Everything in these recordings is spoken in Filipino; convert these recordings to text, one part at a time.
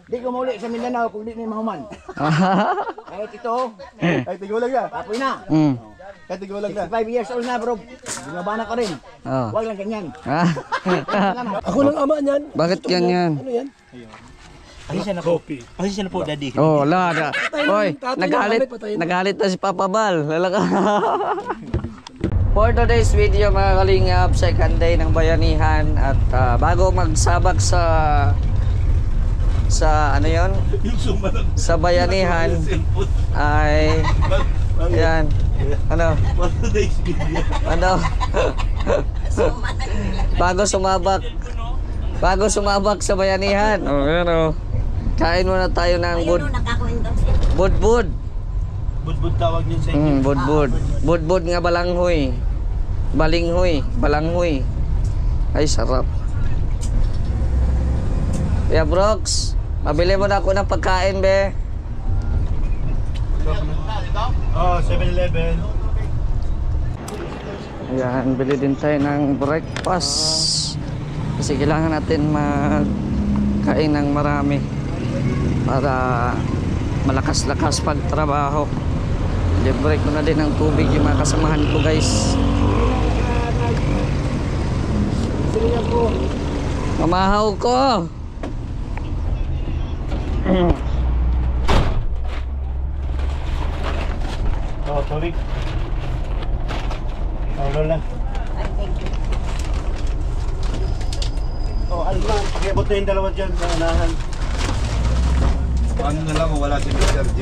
Di ko mauli sa Mindanao kung di na mahuman. Kahit ito, Ay, tigulang na. kapoy na. Kahit tigulang na. 65 years old na bro. Bumabana ka rin. Oh. Huwag lang ganyan. Ako lang ama niyan. Bakit ganyan? Ano yan? Pasensya na po. Pasensya na po, daddy. Oh, wala. Oy, tatay nagalit. yan, patayin. Nagalit na si Papa Bal. Lalaka. For today's video mga kalingap, second day ng bayanihan at bago magsabak sa ano yon, sa bayanihan ay yan ano bago sumabak sa bayanihan, kain muna tayo ng budbud. Budbud tawag niyo sa inyo. Budbud nga balanghoy. Balanghoy. Ay sarap. Kaya Brox, mabili mo na ako ng pagkain, be. Oh, 7-Eleven. Ayan, bili din tayo ng breakfast. Kasi kailangan natin magkain ng marami para malakas-lakas pagtrabaho. Break ko na din ng tubig yung mga kasamahan ko, guys. Mamahaw ko. Oh, sorry. Oh, Lola. Oh, Alma, pakiabot na yung dalawa dyan sa unahan. Ano na lang kung wala si Mr. J.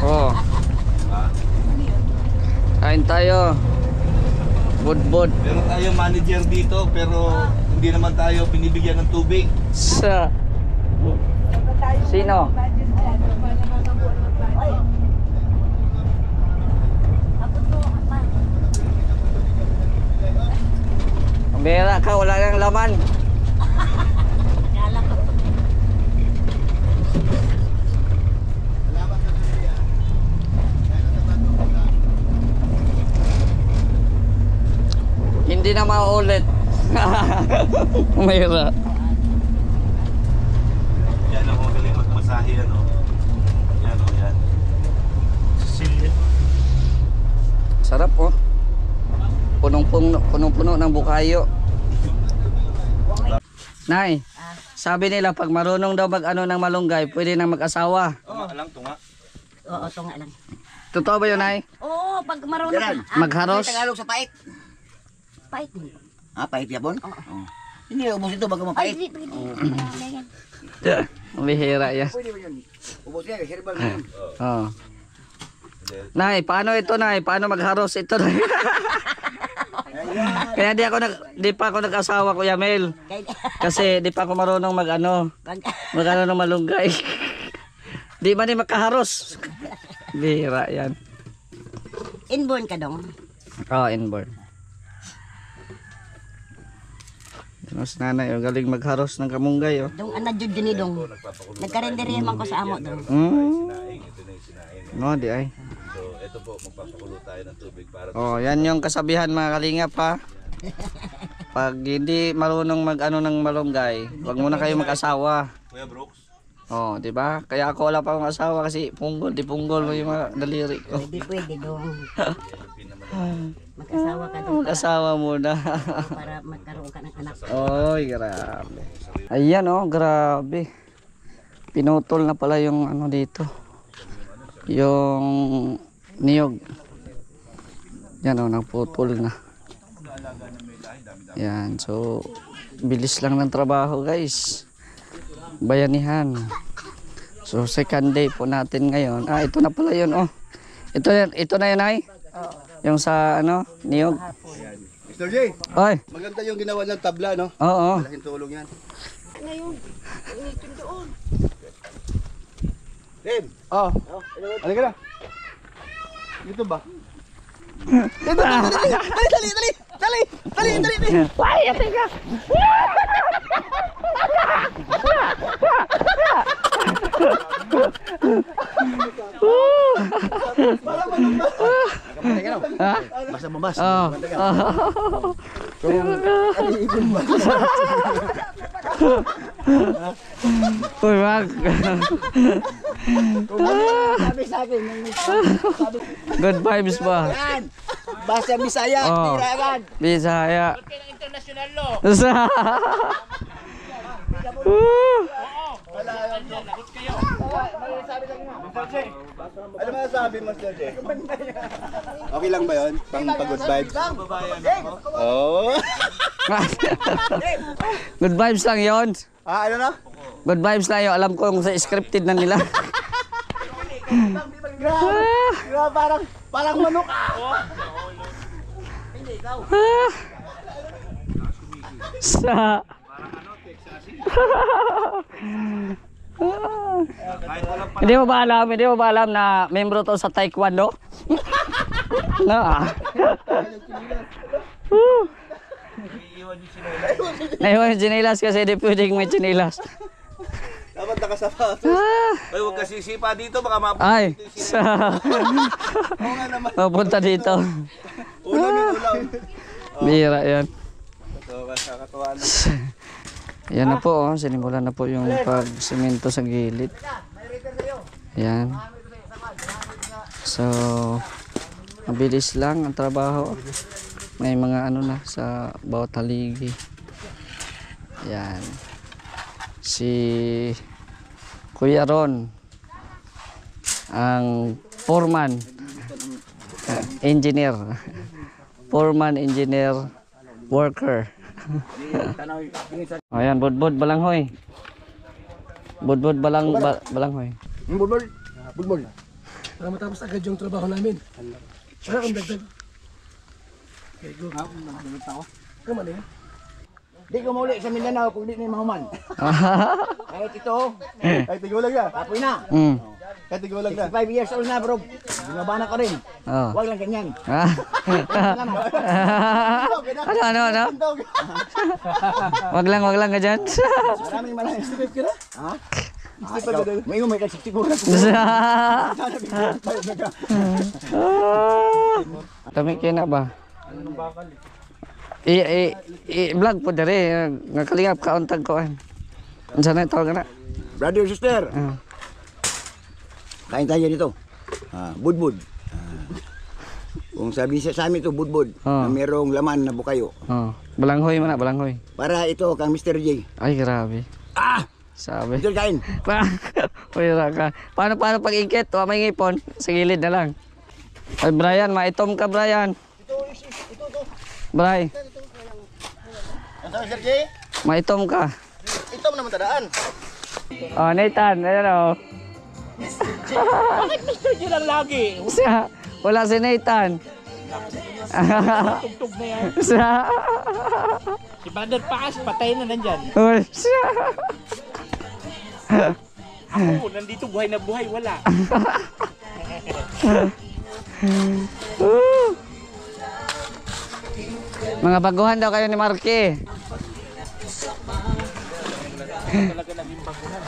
Oh. Kain tayo. Budbud. Meron tayong manager dito pero hindi naman tayo binibigyan ng tubig. Sa sino? Bera ka, wala nang laman. Hindi na maulit. Mayroon. Yan ako magaling magmasahe yan o. Yan o, yan. Sarap oh. Punong-puno ng bukayo. Nay, sabi nila pag marunong daw mag-ano ng malunggay, pwede nang mag-asawa. Tunga lang, tunga. Oo, tunga lang. Totoo ba yun, Nay? Oo, pag marunong ka. Magharos? Tagalog sa pait. Pait din. Ah, pait yapon? Oo. Hindi, ubos ito bago Ay, mapait. pwede. Bihira yan. Pwede ba yun? Ubos yan, herbal na yun. Oh. Nay, paano ito, Nay? Paano magharos ito, Nay? Kaya di pa ako nag-asawa, Kuya Mel. Kasi di pa ako marunong mag-ano ng malunggay. Di man ni makaharos. Bihira yan. Inborn ka dong. Oh, inborn. Mas nanay, galing magharos ng kamunggay, oh. Dong ana jud gini dong. Nagkarenderiya man ko sa amo dong. No, di ay. So, ito po, magpapakulo tayo ng tubig para... Oh, yan yung kasabihan mga kalingap, ha. Pag hindi marunong mag-ano ng malunggay, wag muna kayo mag-asawa. Kuya Brooks? Oh, di ba? Kaya ako wala pa akong asawa kasi di punggol mo yung mga daliri ko. Pwede dong. Mag-asawa ka dong Mag-asawa muna. para magkaroon ka ng anak. Oy, grabe. Ayan oh, grabe. Pinutol na pala yung ano dito. Yung niyog. Yan oh, nagputol na. Yan, so bilis lang ng trabaho, guys. Bayanihan. So second day po natin ngayon. Ah, ito na pala yun, oh. Ito na yun, ay? Yung sa ano, niyog. Mr. J, Oy. maganda yung ginawa ng tabla, no? Oo. Malaking tulong yan. Tim! Oh, halika na. Dito ba? Dali. Ay, ate ka. Basta mabas. Oh. Uy, wag. Sabi sa akin, Good vibes ba? yan, basta Bisaya, Oh. tiragan. Bisaya. International law. Sa. Ano masasabi, Master J? Okay lang ba yun? Pang good vibes? Oo. Good vibes lang yon. Ano na? Good vibes lang yun. Alam ko yung sa scripted na nila. Grabe, parang manok. Sa. Hindi mo ba alam na membro to sa Taekwondo? No ah. Naiwan yung chinelas kasi di pwedeng may chinelas. Dapat nakasapatos. Ay, huwag ka sisipa dito, baka Ay, sa. Oo nga naman. Mapunta dito. Ulam yung ulam. Bira yan. Ito, kasakatuwa na. Yan na po, oh. Sinimulan na po yung pagsimento sa gilid. Yan. So, mabilis lang ang trabaho. May mga ano na sa bawat haligi. Yan. Si Kuya Ron, ang foreman, engineer. Foreman, engineer, worker. Ayan, budbud balanghoy. Budbud balanghoy. Bulbul. Para matapos agad yung trabaho namin. Wala kang dagdag. Okay, go. Come on, Di ko mauli sa Mindanao kung di na yung mahuman. Kahit ito, Ay, tigulag na. apoy na. Mm. Ay, tigulag na. 65 years old na, bro. Binabana ka rin. Oh. Huwag lang ganyan. Ano? Wag lang ka dyan. Maraming 65 ka na? Ha? May umay ka 64 na. Kami kina ba? I-vlog po dere. Nakalingap ka untag ko. Ansa na tawag na? Brother, sister. Ah. Kain tayo dito. Budbud. Kung sabi sa amin ito, budbud. Ah. Na merong laman na bukayo. Oh, balanghoy man na, balanghoy. Para ito kang Mr. J. Ay, grabe. Sabi. Ito kain. Pwera ka. Paano pag ingkit? O may ngipon? Sa gilid na lang. Ay, Brian, maitom ka, Brian. Bray, Ano sabi, Sir J? maitom ka. Ito mo naman tadaan. Oh, Nathan, ayan o. Bakit Mr. G lang lagi? Wala si Nathan. Tugtog na yan. Siya. Si Brother Paas, patay na nandyan. Uy, siya. Ako, nandito buhay na buhay, wala. Mga baguhan daw kayo ni Marky. Talaga naging baguhan.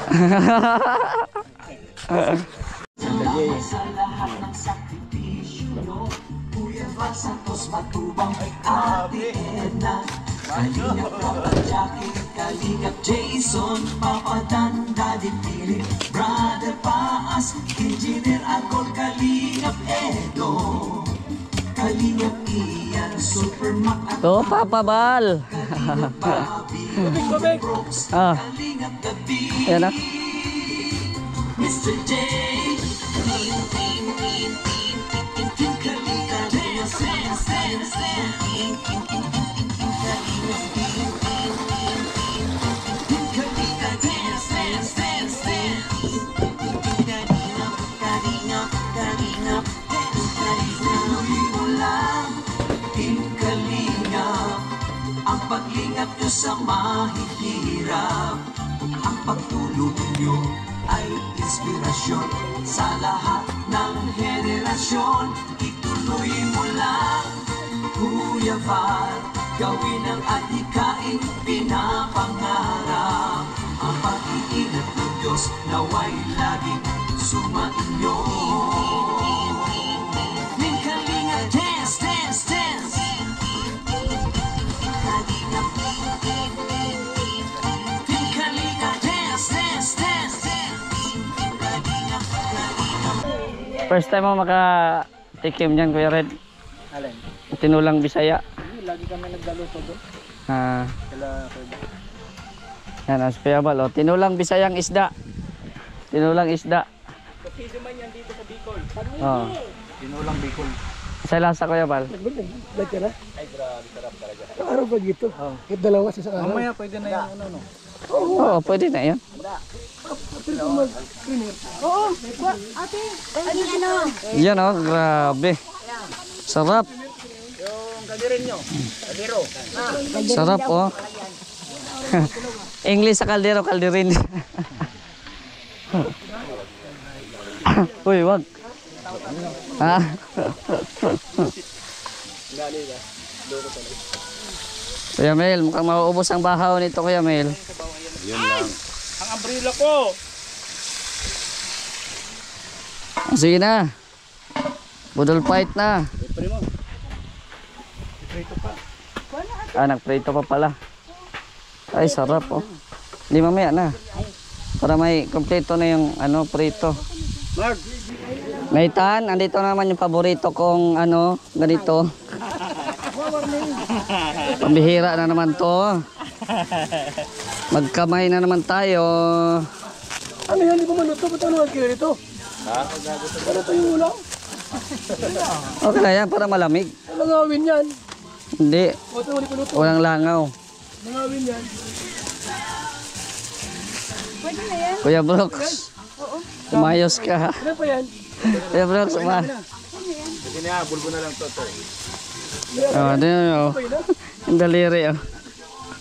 Kalingap Jason, Papa Dan, Daddy Philip, Brother Paas, Engineer Agol, Kalingap Edo, Kalingap Ian, Super Mac at To, Papa Bal. Brooks, Ah, Kalingap Gabi, ayan na. Mr. J, Kalingap Dance, Dance, Dance, Dance, ang paglingap nyo sa mahihirap, ang pagtulong nyo ay inspirasyon sa lahat ng henerasyon. Ituloy mo lang, Kuya Val, gawin ang adhikain pinapangarap. Ang pag-iingat ng Diyos naway laging sumainyo. Kalinga, dance, dance, dance. Kalinga, dance, dance, dance. First time mo makatikim niyan, Kuya Red. Alin? Tinulang Bisaya. Lagi kami nagdaluto doon. Ah, Kala yan ang spayable. Oh. Tinulang Bisayang isda. Tinulang isda. Kapito man yan dito sa Bicol. Oh. Tinulang Bicol. Sa lasa, Kuya Bal. Nag ka na? Ay, grabe, sarap talaga. Araw pa dito. Kahit dalawa sa isang araw. Mamaya pwede na yung ano, no? Oo, pwede na yan. Pero kung mag-cleaner. Pwede ano? Yan oh, grabe. Sarap. Yung kadirin nyo. Kadiro. Sarap oh. English sa kaldero, kalderin. Uy, wag. Ha? Kuya Mel, mukhang mauubos ang bahaw nito, Kuya Mel. Yun lang. Ang umbrella ko. Sige na. Budol fight na. Ah, nagprito pa pala. Ay, sarap oh. Hindi mamaya na. Para may kompleto na yung ano, prito. Mark! Naitan, andito naman yung paborito kong ano, ganito. Pambihira na naman to. Magkamay na naman tayo. Ano yan? Di ba maluto? Ba't ano ang kilo nito? Ha? Ano to yung ulam? Okay na yan, para malamig. Langawin yan. Hindi, O ito, hindi ko luto. walang langaw. Langawin yan. Kuya Brooks, umayos ka. Ano pa yan? Kuya Brooks, Sige na, bulbo na lang to. Oh, ano yun oh. Ang daliri oh.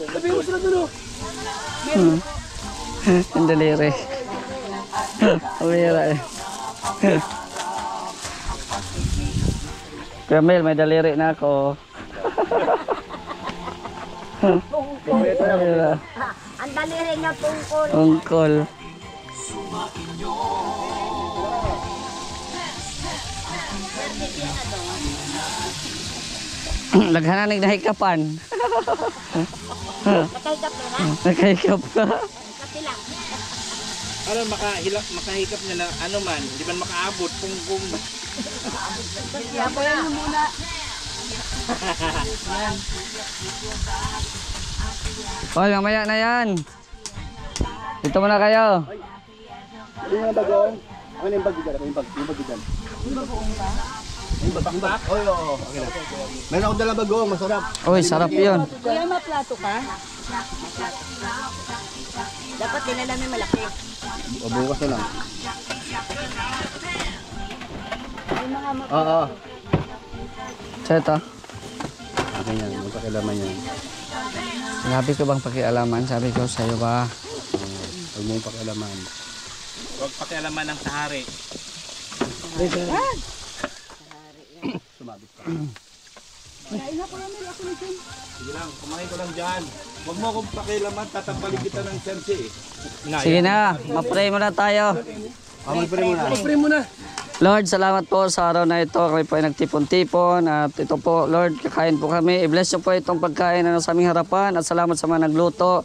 Sabihin mo sila doon. Ang daliri. Umira eh. Kuya Mel, may daliri na ako. Umira. Ang daliri niya tungkol. Ungkol. Laghanan ng nahikapan. Nakaigap na na. Nakahikap ka. Kapila. Ano, makahikap niya na ano man. Hindi man makaabot. Kung Yabayan mo muna. Hoy, mamaya na yan. Dito muna kayo. Ano yung bagoong? Ano yung bagidan? Ano yung bagidan? Yung bak? Oo. Okay na. Meron akong dalang bagoong, masarap. Uy, sarap yun. Kuya, maplato ka? Dapat dinala may malaki. O, bukas na lang. Oo. So ito, Okay yan, magpakilaman yan. sabi ko bang pakialaman? Sabi ko sa'yo ba? Huwag mong pakialaman. huwag pakialaman ng sahari. Sumabit ka. Sige lang, kumain ko lang dyan. Huwag mo akong pakilaman, tatampalin kita ng sensi eh. Sige na, ma-pray muna tayo. Mag-pray muna. Pray mo na. Lord, salamat po sa araw na ito. Kami po ay nagtipon-tipon at ito po, Lord, kakain po kami. I-bless nyo po itong pagkain na sa aming harapan at salamat sa mga nagluto.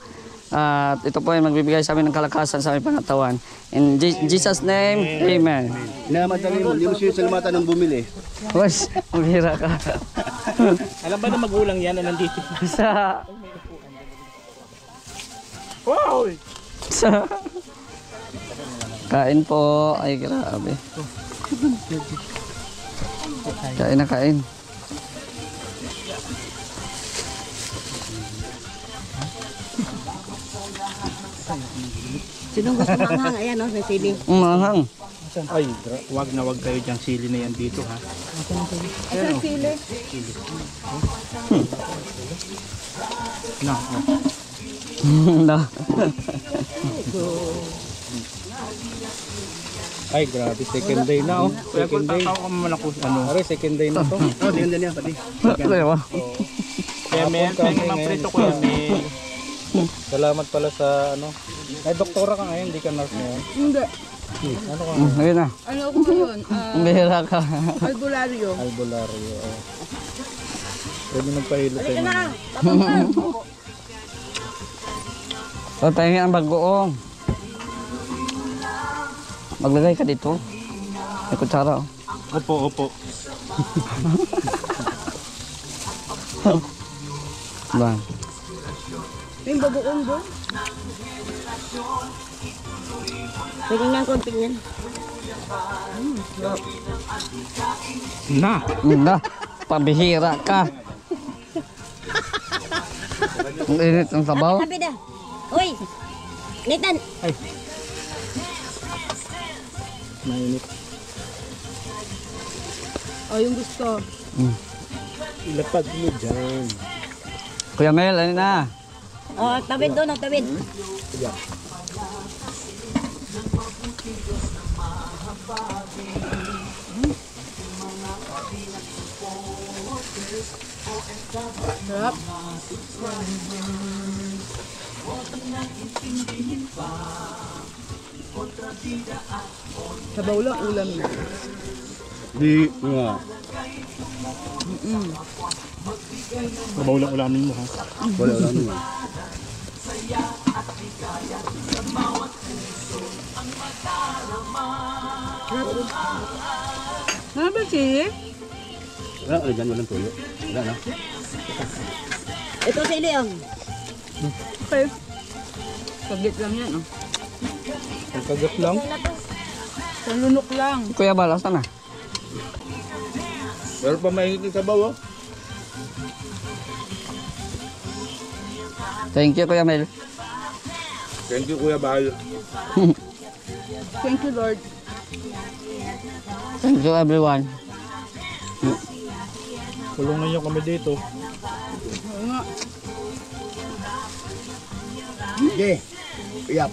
At ito po ay magbibigay sa amin ng kalakasan sa aming pangatawan. In Jesus' name, Amen. Inamadali mo, hindi mo siya salamatan ng bumili. Was, maghira ka. Alam ba na magulang yan na nandito? sa... Wow! sa... Kain po. Ay, grabe. Kain na kain. Sinong gusto manghang? Ayan o, may sili. Mahang. Ay, wag na wag kayo dyan sili na yan dito ha. Asan sili? No. Na. Ay, grabe. Second day na oh. Second day. Kaya kung ako ano. Aray, second day na to. Oh, tingnan din yan, pati. Diba? Kaya may mga prito ko yan. Salamat pala sa ano. Ay, doktora ka ngayon, hindi ka nurse ngayon. Hindi. Ano ka? Ayun na. Ano ako ngayon? Bihira ka. Albularyo. Albularyo. Oh. Pwede magpahilot tayo. O, pahingi ang bagoong. Maglagay ka dito. May kutsara. Opo, opo. Ba? Yung bagoong doon. Pwede nga konting yan. Na. Na, pambihira ka. Ang init ng sabaw. Sabi na. Uy! Nathan! O, yung gusto. Lapag mo dyan. Kuya Mel, ano na? Oh, tawid doon, tawid. Sarap. Sabaw lang ulam na. Di nga. Mabaw lang ulamin mo ha. Wala lang nga. Ano ba siya? Wala, dyan walang tuyo. Wala na. Ito si Leong. Okay. Saglit lang yan, oh. Ang kagat lang. Salunok lang. Kuya Bal, asan na? Pero pa mainit yung sabaw, oh. Thank you, Kuya Mel. Thank you, Kuya Bahal. Thank you, Lord. Thank you, everyone. Kulungan niyo kami dito. Oo nga. Sige. Iyap.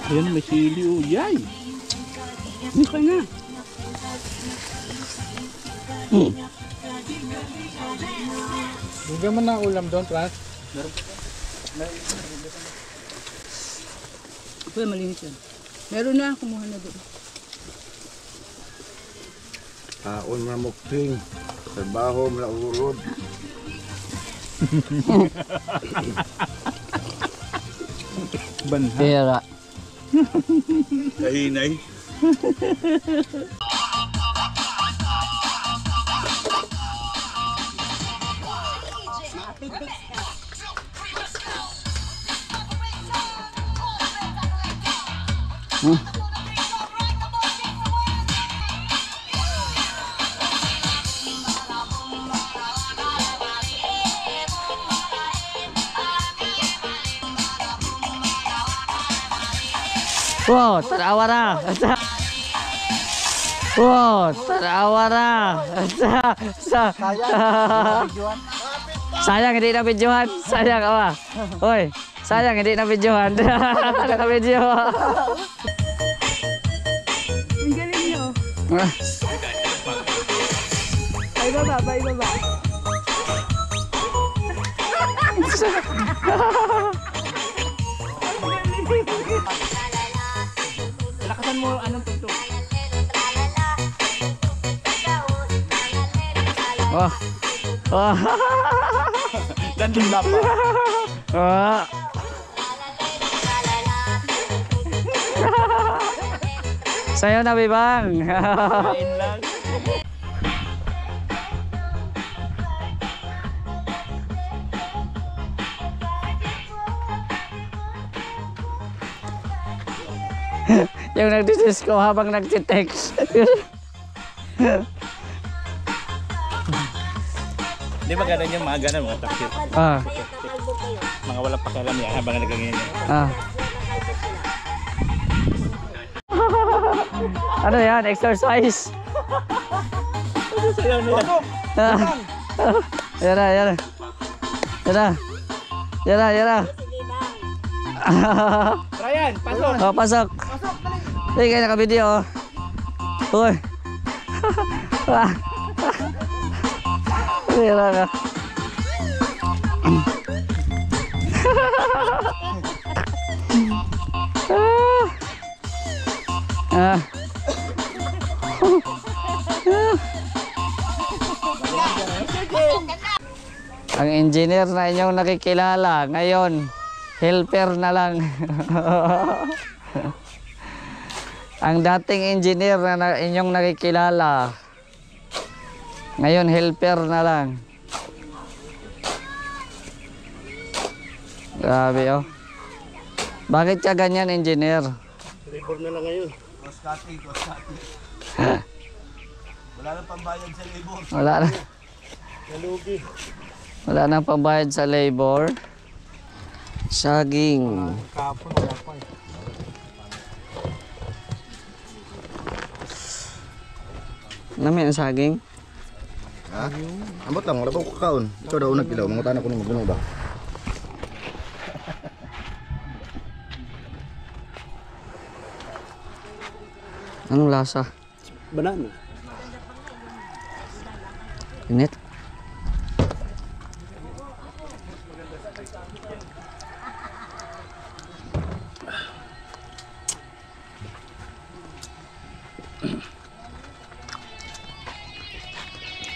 Ayan, may sili o. Yay! Okay na. Bigyan mo na ulam doon, Trans. Kuya, malinis yan. Meron na, kumuha na doon. Taon na mukting. Trabaho mula urod. Banha. Pera. Kahinay. Wow, tarawa na. Wow, tarawa na. Sayang hindi na videohan. Sayang awa. Hoy, sayang hindi na videohan. Naka-video. Ang galing niyo. Ay, baba, ay, baba. Lakasan mo anong tugtog. Wah. Wah. Dandun na pa. Wah. Sayo na, Bibang. Kain lang. Yung nagdidisco habang nagtitext. Di ba ganun yung mga ganun, mga takip? Ah, Mga walang pakialam yan habang nagaganyan yan. ah. Ano yan? Exercise? Sayaw na yan. Ah. Yan na, yan na. Yan na. Yan na, yan na. Ryan, pasok! Oh, pasok. Sige, kayo naka-video. Oh. Uy. Tira ka. Ah. Ang engineer na inyong nakikilala, ngayon, helper na lang. Ang dating engineer na inyong nakikilala, ngayon helper na lang. Grabe oh. Bakit ka ganyan, engineer? Labor na lang ngayon. Koskati. Wala nang pambayad sa labor. Wala na. Nalugi. Wala nang pambayad sa labor. Saging. Kapon, wala pa eh. Nami ang saging? Ha? Ambot lang, wala pa ko kakaon. Ikaw daw nagkilaw, mga tanak ko nung magbuno ba? Anong lasa? Banana. Init.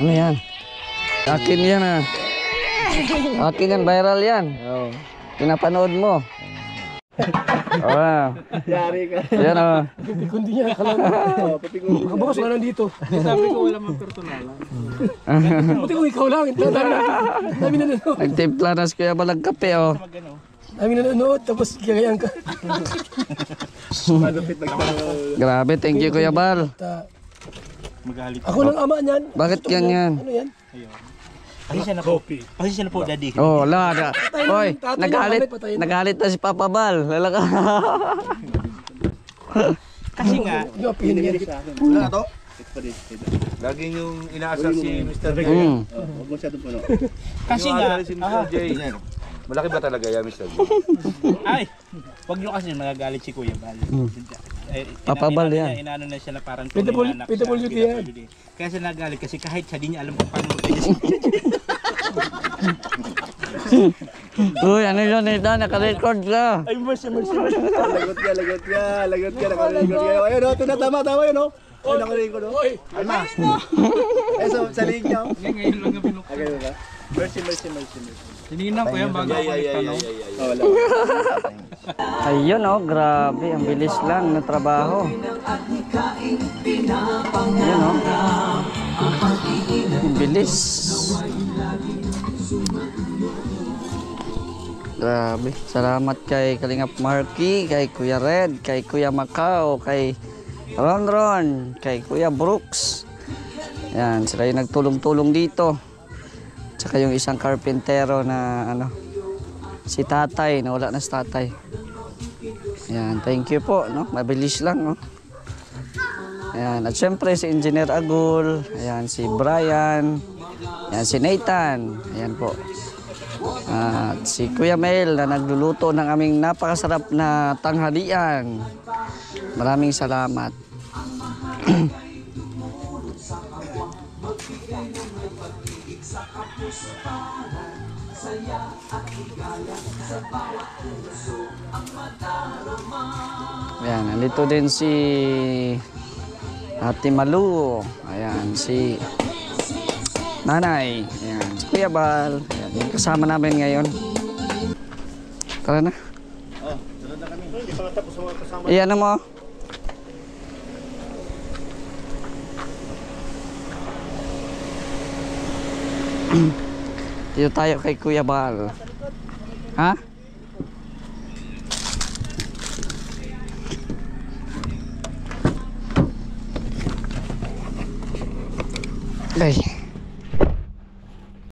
Ano yan? Akin yan ah. Akin yan, viral yan. Pinapanood mo. Oh. Yari ka. Yan oh. Kundi niya, akala mo. Makabukas nga nandito. Sabi ko wala mang personalan. Buti kung ikaw lang. Dami nanonood. Nagtimpla na si Kuya Balag kape oh. Dami nanonood, tapos gagayan ka. Malupit nagtanong. Grabe, thank you Kuya Bal. Magalit. Ako lang ama niyan. Bakit yan? Ano yan? Pasensya na po, daddy. Oh, wala. Hoy, tatay nagalit. na, patay na. Nagalit na si Papa Bal. Lala ka. Kasi nga, Hindi ako pinigyan. Wala na to? Laging yung inaasar si Mr. J. Huwag mo siya doon puno. kasi nga, Si Mr. J. Malaki ba talaga yan, Mr. J? ay, wag nyo kasi magagalit si Kuya Bal. Papa Bal yan. Inaano na siya na parang PWD yan. Kaya siya nagalit kasi kahit siya di niya alam kung paano mag-edit. Uy, ano yun ito? Naka-record ka. Ay, mercy. Lagot ka. Nakarecord ka. Ayun o, tama yun o. Ay, nakarecord o. Alma. Eh, sa liig niya o. Ngayon lang ang pinuk. Okay ba? Mercy. Tinignan ko yan bago ako nagtanong. Wala. Ayun oh, grabe. Ang bilis lang na trabaho. Ayun oh. Ang bilis. Grabe. Salamat kay Kalingap Marky, kay Kuya Red, kay Kuya Macau, kay Ron, kay Kuya Brooks. Yan, sila yung nagtulong-tulong dito. Tsaka yung isang karpintero na ano, si Tatay, nawala na si Tatay. Yan, thank you po, no? Mabilis lang, no? Ayan, at syempre si Engineer Agul, ayan, si Brian, ayan, si Nathan, ayan po. At si Kuya Mel na nagluluto ng aming napakasarap na tanghalian. Maraming salamat. Ayan, nandito din si Ate Malu. Ayan, si Nanay. Ayan, si Kuya Bal. Ayan, yung kasama namin ngayon. Tara na. Oh, sunod na kami. Hindi pa natapos sa mga kasama. Iyan mo. Dito tayo kay Kuya Bal. Ha? Ay.